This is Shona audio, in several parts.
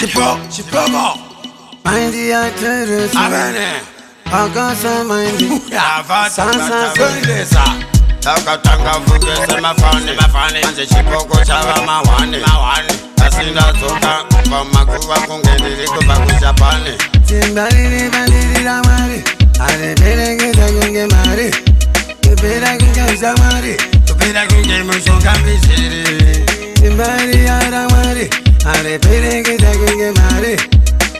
Chipogo. Mindy actors. Avene. Agasa mindy. Sasa Sasa. Takatanga vugese mafani. Manje chipogo chava mawani. Asinda toka kwa makuwa kungendiri kuba kuchapani. Timbali bandiri la mari. Ale bere kita kunge mari. Bera kunge samari. Bera kunge mushonga misiri. Timbali ara mari. Ale bere kita kunge mari.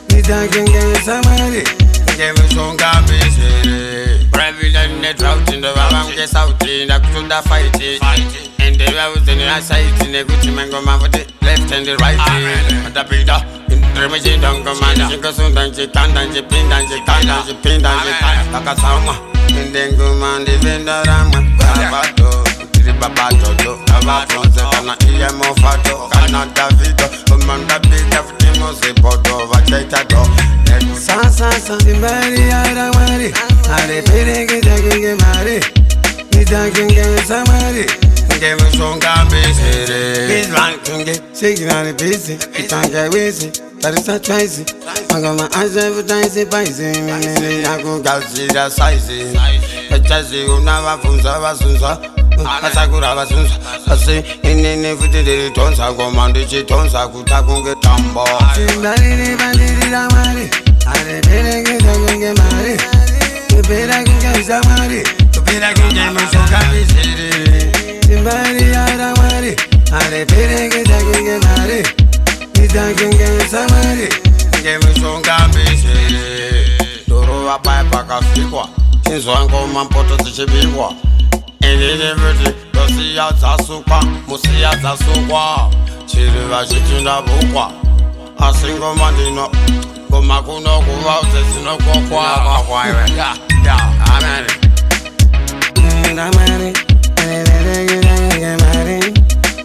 Kita kunge samari. Kunge mushonga misiri. Prevalent net out in the Babam get out in the Kunda fight. And the route in the side in the Gucci mango mavati. Left and the right. And the builder. Remedy don't come and she goes on and she can't and she pinned and she can't and she pinned and she can't. Takasama. And then go man, the vendor raman. Abato. Babato. Abato. Kana iya mo fato. Kana Davido. Commander big of Timo Sepoto. Vachetato. Sasa Timbali ara mari. Ale bere kita kunge mari. Kita kunge samari. Kunge mushonga misiri. This one kunge shaking on the busy. It can't get busy. That is not spicy. I got my eyes advertising spicy. I go Galsida size. Chazi unava funza vasunza. Asakura vasunza. Asi inini futiri tonsa komandi chitonsa kutakunge tambo. Timbali bandiri la mari. Ale bere kita kunge mari. Bera kunge samari. Bera kunge mushonga misiri. Timbali ara mari. Ale bere kita kunge mari. Kita kunge samari. Kunge mushonga misiri. Doro wapai pakafikwa. Chinzwa ngoma mpoto zichibikwa. Inini vuti dosiya zasukwa. Musiya zasukwa. Chiriva chichinda bukwa. Asingoma ndino. Goma kuno kuwa usesino kwa. Amen. Ramari. Ale bere kita kunge mari.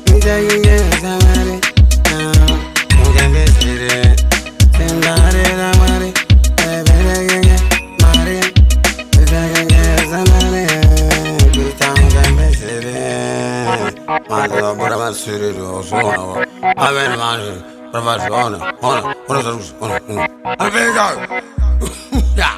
Kita kunge samari. Kunge misiri. Timbali la mari. Ale bere kunge mari. Kita kunge samari. Kita kunge misiri. Madonna, buona masiri, sono. Amen, man. Professor, honor. Amen, go. Yeah.